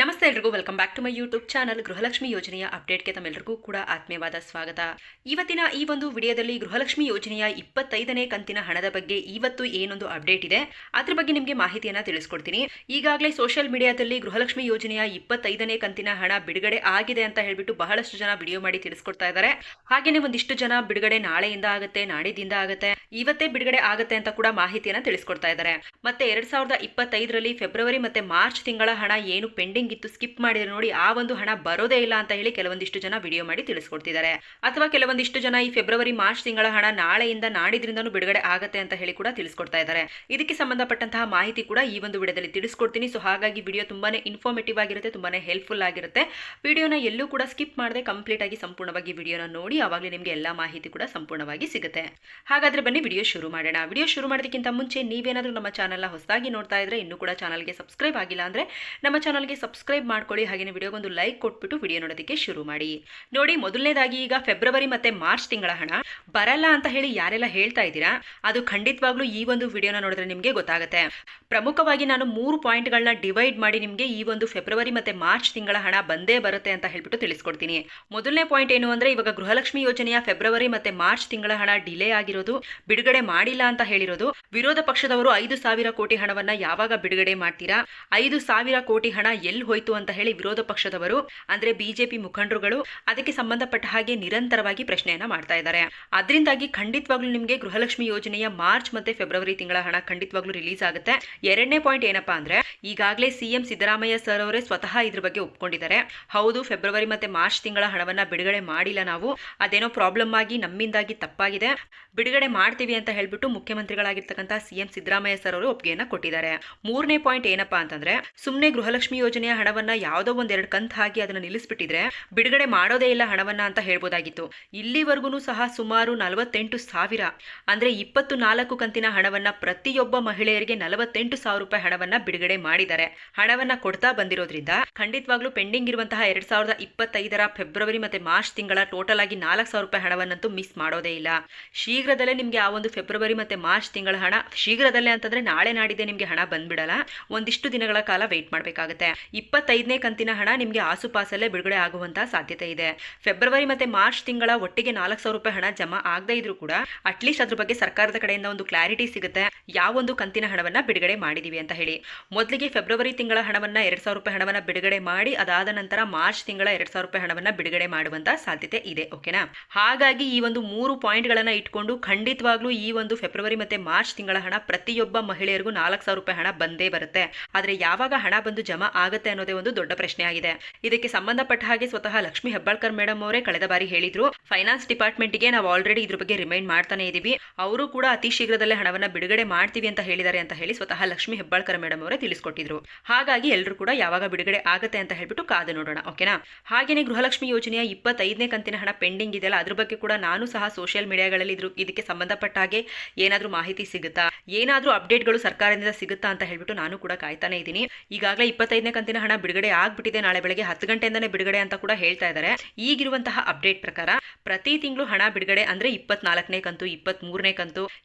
ನಮಸ್ತೆ ಎಲ್ರಿಗೂ welcome back to my YouTube channel. Gruhalakshmi ಯೋಜನೆಯ ಅಪ್ಡೇಟ್ಗೆ ತಮ್ಮೆಲ್ಲರಿಗೂ ಕೂಡ ಆತ್ಮೀಯವಾದ ಸ್ವಾಗತ. ಇವತ್ತಿನ ಈ ಒಂದು ವಿಡಿಯೋದಲ್ಲಿ ಗೃಹಲಕ್ಷ್ಮಿ ಯೋಜನೆಯ 25ನೇ ಕಂತಿನ ಹಣದ ಬಗ್ಗೆ ಇವತ್ತು ಏನೊಂದು ಅಪ್ಡೇಟ್ ಇದೆ ಅದ್ರ ಬಗ್ಗೆ ನಿಮಗೆ ಮಾಹಿತಿಯನ್ನು ತಿಳಿಸ್ಕೊಡ್ತೀನಿ. ಈಗಾಗಲೇ ಸೋಷಿಯಲ್ ಮೀಡಿಯಾದಲ್ಲಿ ಗೃಹಲಕ್ಷ್ಮಿ ಯೋಜನೆಯ 25ನೇ ಕಂತಿನ ಹಣ ಬಿಡುಗಡೆ ಆಗಿದೆ ಅಂತ ಹೇಳ್ಬಿಟ್ಟು ಬಹಳಷ್ಟು ಜನ ವಿಡಿಯೋ ಮಾಡಿ ತಿಳಿಸ್ಕೊಡ್ತಾ ಇದ್ದಾರೆ. ಹಾಗೆಯೇ ಒಂದಿಷ್ಟು ಜನ ಬಿಡುಗಡೆ ನಾಳೆಯಿಂದ ಆಗುತ್ತೆ, ನಾಡಿದಿಂದ ಆಗುತ್ತೆ, ಇವತ್ತೇ ಬಿಡುಗಡೆ ಆಗುತ್ತೆ ಅಂತ ಕೂಡ ಮಾಹಿತಿಯನ್ನು ತಿಳಿಸ್ಕೊಡ್ತಾ ಇದ್ದಾರೆ. ಮತ್ತೆ 2025ರಲ್ಲಿ ಫೆಬ್ರವರಿ ಮತ್ತೆ ಮಾರ್ಚ್ ತಿಂಗಳ ಹಣ ಏನು ಪೆಂಡಿಂಗ್ ಇತ್ತು, ಸ್ಕಿಪ್ ಮಾಡಿದ್ರೆ ನೋಡಿ ಆ ಒಂದು ಹಣ ಬರೋದೇ ಇಲ್ಲ ಅಂತ ಹೇಳಿ ಕೆಲವೊಂದಿಷ್ಟು ಜನ ವಿಡಿಯೋ ಮಾಡಿ ತಿಳಿಸ್ಕೊಡ್ತಿದ್ದಾರೆ. ಅಥವಾ ಕೆಲವೊಂದಿಷ್ಟು ಜನ ಈ ಫೆಬ್ರವರಿ ಮಾರ್ಚ್ ತಿಂಗಳ ಹಣ ನಾಳೆಯಿಂದ ನಾಡಿದ್ರಿಂದನೂ ಬಿಡುಗಡೆ ಆಗುತ್ತೆ ಅಂತ ಹೇಳಿ ಕೂಡ ತಿಳಿಸ್ಕೊಡ್ತಾ ಇದ್ದಾರೆ. ಇದಕ್ಕೆ ಸಂಬಂಧಪಟ್ಟಂತಹ ಮಾಹಿತಿ ಕೂಡ ಈ ಒಂದು ವಿಡಿಯೋದಲ್ಲಿ ತಿಳಿಸ್ಕೊಡ್ತೀನಿ. ಸೊ ಹಾಗಾಗಿ ವಿಡಿಯೋ ತುಂಬಾನೇ ಇನ್ಫಾರ್ಮೇಟಿವ್ ಆಗಿರುತ್ತೆ, ತುಂಬಾನೇ ಹೆಲ್ಪ್ಫುಲ್ ಆಗಿರುತ್ತೆ. ವಿಡಿಯೋನ ಎಲ್ಲೂ ಕೂಡ ಸ್ಕಿಪ್ ಮಾಡದೆ ಕಂಪ್ಲೀಟ್ ಆಗಿ ಸಂಪೂರ್ಣವಾಗಿ ವಿಡಿಯೋನ ನೋಡಿ, ಆವಾಗಲೇ ನಿಮಗೆ ಎಲ್ಲಾ ಮಾಹಿತಿ ಕೂಡ ಸಂಪೂರ್ಣವಾಗಿ ಸಿಗುತ್ತೆ. ಹಾಗಾದ್ರೆ ಬನ್ನಿ ವಿಡಿಯೋ ಶುರು ಮಾಡೋಣ. ವಿಡಿಯೋ ಶುರು ಮಾಡೋದಕ್ಕಿಂತ ಮುಂಚೆ ನೀವೇನಾದ್ರೂ ನಮ್ಮ ಚಾನಲ್ನ ಹೊಸದಾಗಿ ನೋಡ್ತಾ ಇದ್ರೆ, ಇನ್ನೂ ಕೂಡ ಚಾನಲ್ಗೆ ಸಬ್ಸ್ಕ್ರೈಬ್ ಆಗಿಲ್ಲ ಅಂದ್ರೆ ನಮ್ಮ ಚಾನಲ್ಗೆ ಸಬ್ಸ್ಕ್ರೈಬ್ ಮಾಡ್ಕೊಳ್ಳಿ. ಹಾಗೆ ವಿಡಿಯೋಗೊಂದು ಲೈಕ್ ಕೊಟ್ಬಿಟ್ಟು ವಿಡಿಯೋ ನೋಡೋದಕ್ಕೆ ಶುರು ಮಾಡಿ. ನೋಡಿ, ಮೊದಲನೇದಾಗಿ ಈಗ ಫೆಬ್ರವರಿ ಮತ್ತೆ ಮಾರ್ಚ್ ತಿಂಗಳ ಹಣ ಬರಲ್ಲ ಅಂತ ಹೇಳಿ ಯಾರೆಲ್ಲ ಹೇಳ್ತಾ ಇದ್ದೀರಾ, ಅದು ಖಂಡಿತವಾಗ್ಲೂ ಈ ಒಂದು ವಿಡಿಯೋನ ನೋಡಿದ್ರೆ ನಿಮಗೆ ಗೊತ್ತಾಗುತ್ತೆ. ಪ್ರಮುಖವಾಗಿ ನಾನು 3 ಪಾಯಿಂಟ್ಗಳನ್ನ ಡಿವೈಡ್ ಮಾಡಿ ನಿಮಗೆ ಈ ಒಂದು ಫೆಬ್ರವರಿ ಮತ್ತೆ ಮಾರ್ಚ್ ತಿಂಗಳ ಹಣ ಬಂದೇ ಬರುತ್ತೆ ಅಂತ ಹೇಳ್ಬಿಟ್ಟು ತಿಳಿಸ್ಕೊಡ್ತೀನಿ. ಮೊದಲನೇ ಪಾಯಿಂಟ್ ಏನು ಅಂದ್ರೆ, ಇವಾಗ ಗೃಹಲಕ್ಷ್ಮಿ ಯೋಜನೆಯ ಫೆಬ್ರವರಿ ಮತ್ತೆ ಮಾರ್ಚ್ ತಿಂಗಳ ಹಣ ಡಿಲೇ ಆಗಿರೋದು, ಬಿಡುಗಡೆ ಮಾಡಿಲ್ಲ ಅಂತ ಹೇಳಿರೋದು. ವಿರೋಧ ಪಕ್ಷದವರು 5,000 ಕೋಟಿ ಹಣವನ್ನ ಯಾವಾಗ ಬಿಡುಗಡೆ ಮಾಡ್ತೀರಾ, 5,000 ಕೋಟಿ ಹಣ ಎಲ್ಲಿ ಹೋಯ್ತು ಅಂತ ಹೇಳಿ ವಿರೋಧ ಪಕ್ಷದವರು ಅಂದ್ರೆ ಬಿಜೆಪಿ ಮುಖಂಡರುಗಳು ಅದಕ್ಕೆ ಸಂಬಂಧಪಟ್ಟ ಹಾಗೆ ನಿರಂತರವಾಗಿ ಪ್ರಶ್ನೆಯನ್ನ ಮಾಡ್ತಾ ಇದ್ದಾರೆ. ಅದರಿಂದಾಗಿ ಖಂಡಿತವಾಗ್ಲೂ ನಿಮಗೆ ಗೃಹಲಕ್ಷ್ಮಿ ಯೋಜನೆಯ ಮಾರ್ಚ್ ಮತ್ತೆ ಫೆಬ್ರವರಿ ತಿಂಗಳ ಹಣ ಖಂಡಿತವಾಗ್ಲೂ ರಿಲೀಸ್ ಆಗುತ್ತೆ. ಎರಡನೇ ಪಾಯಿಂಟ್ ಏನಪ್ಪಾ ಅಂದ್ರೆ, ಈಗಾಗಲೇ ಸಿಎಂ ಸಿದ್ದರಾಮಯ್ಯ ಸರ್ ಅವರೇ ಸ್ವತಃ ಇದ್ರ ಬಗ್ಗೆ ಒಪ್ಕೊಂಡಿದ್ದಾರೆ. ಹೌದು, ಫೆಬ್ರವರಿ ಮತ್ತೆ ಮಾರ್ಚ್ ತಿಂಗಳ ಹಣವನ್ನ ಬಿಡುಗಡೆ ಮಾಡಿಲ್ಲ, ನಾವು ಅದೇನೋ ಪ್ರಾಬ್ಲಮ್ ಆಗಿ ನಮ್ಮಿಂದಾಗಿ ತಪ್ಪಾಗಿದೆ, ಬಿಡುಗಡೆ ಮಾಡ್ತೀವಿ ಅಂತ ಹೇಳ್ಬಿಟ್ಟು ಮುಖ್ಯಮಂತ್ರಿಗಳಾಗಿರ್ತಕ್ಕಂಥ ಸಿಎಂ ಸಿದ್ದರಾಮಯ್ಯ ಸರ್ ಅವರು ಒಪ್ಪಿಗೆಯನ್ನ ಕೊಟ್ಟಿದ್ದಾರೆ. ಮೂರನೇ ಪಾಯಿಂಟ್ ಏನಪ್ಪಾ ಅಂತಂದ್ರೆ, ಸುಮ್ಮನೆ ಗೃಹಲಕ್ಷ್ಮಿ ಯೋಜನೆಯ ಹಣವನ್ನ ಯಾವುದೋ ಒಂದೆರಡು ಕಂತು ಹಾಕಿ ಅದನ್ನ ನಿಲ್ಲಿಸ್ಬಿಟ್ಟಿದ್ರೆ ಬಿಡುಗಡೆ ಮಾಡೋದೇ ಇಲ್ಲ ಹಣವನ್ನ ಅಂತ ಹೇಳ್ಬೋದಾಗಿತ್ತು. ಇಲ್ಲಿವರೆಗೂ ಸಹ ಸುಮಾರು 48,000 ಅಂದ್ರೆ 24 ಕಂತಿನ ಹಣವನ್ನ ಪ್ರತಿಯೊಬ್ಬ ಮಹಿಳೆಯರಿಗೆ 48,000 ರೂಪಾಯಿ ಹಣವನ್ನ ಬಿಡುಗಡೆ ಮಾಡಿದ್ದಾರೆ. ಹಣವನ್ನ ಕೊಡ್ತಾ ಬಂದಿರೋದ್ರಿಂದ ಖಂಡಿತವಾಗ್ಲೂ ಪೆಂಡಿಂಗ್ ಇರುವಂತಹ 2025ರ ಫೆಬ್ರವರಿ ಮತ್ತೆ ಮಾರ್ಚ್ ತಿಂಗಳ ಟೋಟಲ್ ಆಗಿ 4,000 ರೂಪಾಯಿ ಹಣವನ್ನಂತೂ ಮಿಸ್ ಮಾಡೋದೇ ಇಲ್ಲ. ಶೀಘ್ರದಲ್ಲೇ ನಿಮ್ಗೆ ಆ ಒಂದು ಫೆಬ್ರವರಿ ಮತ್ತೆ ಮಾರ್ಚ್ ತಿಂಗಳ ಹಣ, ಶೀಘ್ರದಲ್ಲೇ ಅಂತಂದ್ರೆ ನಾಳೆ ನಾಡಿದ್ದೆ ನಿಮ್ಗೆ ಹಣ ಬಂದ್ಬಿಡಲ್ಲ, ಒಂದಿಷ್ಟು ದಿನಗಳ ಕಾಲ ವೇಟ್ ಮಾಡಬೇಕಾಗುತ್ತೆ. 25ನೇ ಕಂತಿನ ಹಣ ನಿಮ್ಗೆ ಆಸುಪಾಸಲ್ಲೇ ಬಿಡುಗಡೆ ಆಗುವಂತಹ ಸಾಧ್ಯತೆ ಇದೆ. ಫೆಬ್ರವರಿ ಮತ್ತೆ ಮಾರ್ಚ್ ತಿಂಗಳ ಒಟ್ಟಿಗೆ 4,000 ರೂಪಾಯಿ ಹಣ ಜಮಾ ಆಗದೇ ಇದ್ರೂ ಕೂಡ ಅಟ್ಲೀಸ್ಟ್ ಅದ್ರ ಬಗ್ಗೆ ಸರ್ಕಾರದ ಕಡೆಯಿಂದ ಒಂದು ಕ್ಲಾರಿಟಿ ಸಿಗುತ್ತೆ, ಯಾವೊಂದು ಕಂತಿನ ಹಣವನ್ನ ಬಿಡುಗಡೆ ಮಾಡಿದೀವಿ ಅಂತ ಹೇಳಿ. ಮೊದಲಿಗೆ ಫೆಬ್ರವರಿ ತಿಂಗಳ ಹಣವನ್ನ 2,000 ರೂಪಾಯಿ ಹಣವನ್ನ ಬಿಡುಗಡೆ ಮಾಡಿ, ಅದಾದ ನಂತರ ಮಾರ್ಚ್ ತಿಂಗಳ 2,000 ರೂಪಾಯಿ ಹಣವನ್ನ ಬಿಡುಗಡೆ ಮಾಡುವಂತಹ ಸಾಧ್ಯತೆ ಇದೆ. ಓಕೆನಾ? ಹಾಗಾಗಿ ಈ ಒಂದು 3 ಪಾಯಿಂಟ್ಗಳನ್ನ ಇಟ್ಕೊಂಡು ಖಂಡಿತವಾಗ್ಲೂ ಈ ಒಂದು ಫೆಬ್ರವರಿ ಮತ್ತೆ ಮಾರ್ಚ್ ತಿಂಗಳ ಹಣ ಪ್ರತಿಯೊಬ್ಬ ಮಹಿಳೆಯರಿಗೂ 4,000 ರೂಪಾಯಿ ಹಣ ಬಂದೇ ಬರುತ್ತೆ. ಆದ್ರೆ ಯಾವಾಗ ಹಣ ಬಂದು ಜಮಾ ಆಗುತ್ತೆ ಅನ್ನೋದೇ ಒಂದು ದೊಡ್ಡ ಪ್ರಶ್ನೆ ಆಗಿದೆ. ಇದಕ್ಕೆ ಸಂಬಂಧಪಟ್ಟ ಹಾಗೆ ಸ್ವತಃ ಲಕ್ಷ್ಮಿ ಹೆಬ್ಬಾಳ್ಕರ್ ಮೇಡಮ್ ಅವರೇ ಕಳೆದ ಬಾರಿ ಹೇಳಿದ್ರು, ಫೈನಾನ್ಸ್ ಡಿಪಾರ್ಟ್ಮೆಂಟ್ಗೆ ನಾವು ಆಲ್ರೆಡಿ ಇದ್ರ ಬಗ್ಗೆ ರಿಮೈಂಡ್ ಮಾಡ್ತಾನೆ ಇದೀವಿ, ಅವರು ಕೂಡ ಅತಿ ಶೀಘ್ರದಲ್ಲೇ ಹಣವನ್ನ ಬಿಡುಗಡೆ ಮಾಡ್ತೀವಿ ಅಂತ ಹೇಳಿದ್ದಾರೆ ಅಂತ ಹೇಳಿ ಸ್ವತಃ ಲಕ್ಷ್ಮಿ ಹೆಬ್ಬಾಳ್ಕರ್ ಮೇಡಮ್ ಅವರೇ ತಿಳಿಸ್ಕೊಟ್ಟಿದ್ರು. ಹಾಗಾಗಿ ಎಲ್ಲರೂ ಕೂಡ ಯಾವಾಗ ಬಿಡುಗಡೆ ಆಗುತ್ತೆ ಅಂತ ಹೇಳ್ಬಿಟ್ಟು ಕಾದು ನೋಡೋಣ. ಓಕೆನಾ? ಹಾಗೇನೆ ಗೃಹಲಕ್ಷ್ಮಿ ಯೋಜನೆಯ 25ನೇ ಕಂತಿನ ಹಣ ಪೆಂಡಿಂಗ್ ಇದೆಯಲ್ಲ, ಅದ್ರ ಬಗ್ಗೆ ಕೂಡ ನಾನು ಸಹ ಸೋಷಿಯಲ್ ಮೀಡಿಯಾಗಳಲ್ಲಿ ಇದಕ್ಕೆ ಸಂಬಂಧಪಟ್ಟ ಹಾಗೆ ಏನಾದ್ರೂ ಮಾಹಿತಿ ಸಿಗುತ್ತಾ, ಏನಾದ್ರೂ ಅಪ್ಡೇಟ್ಗಳು ಸರ್ಕಾರದಿಂದ ಸಿಗುತ್ತಾ ಅಂತ ಹೇಳ್ಬಿಟ್ಟು ನಾನು ಕೂಡ ಕಾಯ್ತಾನೆ ಇದ್ದೀನಿ. ಈಗಾಗಲೇ 25ನೇ ಕಂತಿನ ಹಣ ಬಿಡುಗಡೆ ಆಗ್ಬಿಟ್ಟಿದೆ, ನಾಳೆ ಬೆಳಗ್ಗೆ 10 ಗಂಟೆಯಿಂದನೇ ಬಿಡುಗಡೆ ಅಂತ ಕೂಡ ಹೇಳ್ತಾ ಇದ್ದಾರೆ. ಈಗಿರುವಂತಹ ಅಪ್ಡೇಟ್ ಪ್ರಕಾರ ಪ್ರತಿ ತಿಂಗಳು ಹಣ ಬಿಡುಗಡೆ ಅಂದ್ರೆ 24ನೇ ಕಂತು,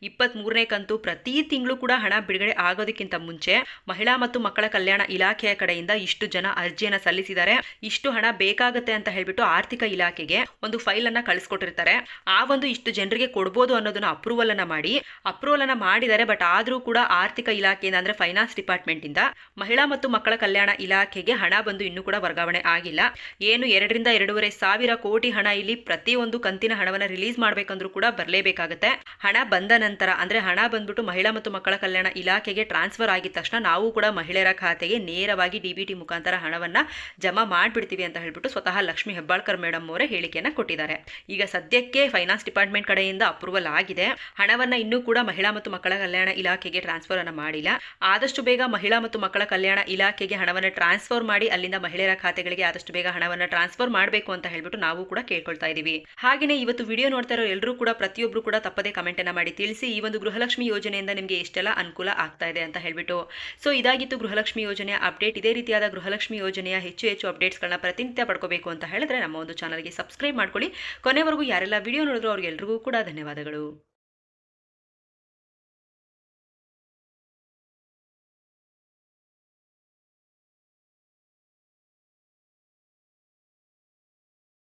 23ನೇ ಕಂತು ಪ್ರತಿ ತಿಂಗಳು ಕೂಡ ಹಣ ಬಿಡುಗಡೆ ಆಗೋದಕ್ಕಿಂತ ಮುಂಚೆ ಮಹಿಳಾ ಮತ್ತು ಮಕ್ಕಳ ಕಲ್ಯಾಣ ಇಲಾಖೆಯ ಕಡೆಯಿಂದ ಇಷ್ಟು ಜನ ಅರ್ಜಿಯನ್ನ ಸಲ್ಲಿಸಿದ್ದಾರೆ, ಇಷ್ಟು ಹಣ ಬೇಕಾಗುತ್ತೆ ಅಂತ ಹೇಳ್ಬಿಟ್ಟು ಆರ್ಥಿಕ ಇಲಾಖೆಗೆ ಒಂದು ಫೈಲ್ ಅನ್ನ ಕಳಿಸ್ಕೊಟ್ಟಿರ್ತಾರೆ. ಆ ಒಂದು ಇಷ್ಟು ಜನರಿಗೆ ಕೊಡ್ಬೋದು ಅನ್ನೋದನ್ನ ಅಪ್ರೂವಲ್ ಅನ್ನ ಮಾಡಿದ್ದಾರೆ. ಬಟ್ ಆದ್ರೂ ಕೂಡ ಆರ್ಥಿಕ ಇಲಾಖೆಯಿಂದ ಅಂದ್ರೆ ಫೈನಾನ್ಸ್ ಡಿಪಾರ್ಟ್ಮೆಂಟ್ ಇಂದ ಮಹಿಳಾ ಮತ್ತು ಮಕ್ಕಳ ಕಲ್ಯಾಣ ಇಲಾಖೆಗೆ ಹಣ ಬಂದು ಇನ್ನೂ ಕೂಡ ವರ್ಗಾವಣೆ ಆಗಿಲ್ಲ. ಏನು 2ರಿಂದ 2,500 ಕೋಟಿ ಹಣ ಇಲ್ಲಿ ಪ್ರತಿಯೊಂದು ಕಂತಿನ ಹಣವನ್ನ ರಿಲೀಸ್ ಮಾಡ್ಬೇಕಂದ್ರೂ ಕೂಡ ಬರಲೇಬೇಕಾಗುತ್ತೆ. ಹಣ ಬಂದ ನಂತರ ಅಂದ್ರೆ ಹಣ ಬಂದ್ಬಿಟ್ಟು ಮಹಿಳಾ ಮತ್ತು ಮಕ್ಕಳ ಕಲ್ಯಾಣ ಇಲಾಖೆಗೆ ಟ್ರಾನ್ಸ್ಫರ್ ಆಗಿದ ತಕ್ಷಣ ನಾವು ಕೂಡ ಮಹಿಳೆಯರ ಖಾತೆಗೆ ನೇರವಾಗಿ ಡಿಬಿಟಿ ಮುಖಾಂತರ ಹಣವನ್ನ ಜಮಾ ಮಾಡ್ಬಿಡ್ತೀವಿ ಅಂತ ಹೇಳ್ಬಿಟ್ಟು ಸ್ವತಃ ಲಕ್ಷ್ಮಿ ಹೆಬ್ಬಾಳ್ಕರ್ ಮೇಡಮ್ ಅವರೇ ಹೇಳಿಕೆಯನ್ನ ಕೊಟ್ಟಿದ್ದಾರೆ. ಈಗ ಸದ್ಯಕ್ಕೆ ಫೈನಾನ್ಸ್ ಡಿಪಾರ್ಟ್ಮೆಂಟ್ ಕಡೆಯಿಂದ ಅಪ್ರೂವಲ್ ಆಗಿದೆ, ಹಣವನ್ನ ಇನ್ನೂ ಕೂಡ ಮಹಿಳಾ ಮತ್ತು ಮಕ್ಕಳ ಕಲ್ಯಾಣ ಇಲಾಖೆಗೆ ಟ್ರಾನ್ಸ್ಫರ್ ಅನ್ನ ಮಾಡಿಲ್ಲ. ಆದಷ್ಟು ಬೇಗ ಮಹಿಳಾ ಮತ್ತು ಮಕ್ಕಳ ಕಲ್ಯಾಣ ಇಲಾಖೆಗೆ ಹಣವನ್ನ ಟ್ರಾನ್ಸ್ಫರ್ ಮಾಡಿ ಅಲ್ಲಿಂದ ಮಹಿಳೆಯರ ಖಾತೆಗಳಿಗೆ ಆದಷ್ಟು ಬೇಗ ಹಣವನ್ನ ಟ್ರಾನ್ಸ್ಫರ್ ಮಾಡಬೇಕು ಅಂತ ಹೇಳ್ಬಿಟ್ಟು ನಾವು ಕೂಡ ಕೇಳ್ಕೊಳ್ತಾ ಇದೀವಿ. ಹಾಗೇನೆ ಇವತ್ತು ವಿಡಿಯೋ ನೋಡ್ತಾ ಇರೋ ಎಲ್ಲರೂ ಕೂಡ ಪ್ರತಿಯೊಬ್ಬರು ಕೂಡ ತಪ್ಪದೆ ಕಮೆಂಟ್ ಅನ್ನ ಮಾಡಿ ತಿಳಿಸಿ, ಈ ಒಂದು ಗೃಹಲಕ್ಷ್ಮಿ ಯೋಜನೆಯಿಂದ ನಿಮಗೆ ಎಷ್ಟೆಲ್ಲ ಅನುಕೂಲ ಆಗ್ತಾ ಇದೆ ಅಂತ ಹೇಳ್ಬಿಟ್ಟು. ಸೊ ಇದಾಗಿತ್ತು ಗೃಹಲಕ್ಷ್ಮಿ ಯೋಜನೆಯ ಅಪ್ಡೇಟ್. ಇದೇ ರೀತಿಯಾದ ಗೃಹಲಕ್ಷ್ಮಿ ಯೋಜನೆಯ ಹೆಚ್ಚು ಅಪ್ಡೇಟ್ಸ್ಗಳನ್ನ ಪ್ರತಿನಿತ್ಯ ಪಡ್ಕೋಬೇಕು ಅಂತ ಹೇಳಿದ್ರೆ ನಮ್ಮ ಒಂದು ಚಾನಲ್ಗೆ ಸಬ್ಸ್ಕ್ರೈಬ್ ಮಾಡ್ಕೊಳ್ಳಿ. ಕೊನೆವರೆಗೂ ಯಾರೆಲ್ಲ ವಿಡಿಯೋ ನೋಡಿದ್ರು ಅವ್ರಿಗೆಲ್ಲರಿಗೂ ಕೂಡ ಧನ್ಯವಾದಗಳು.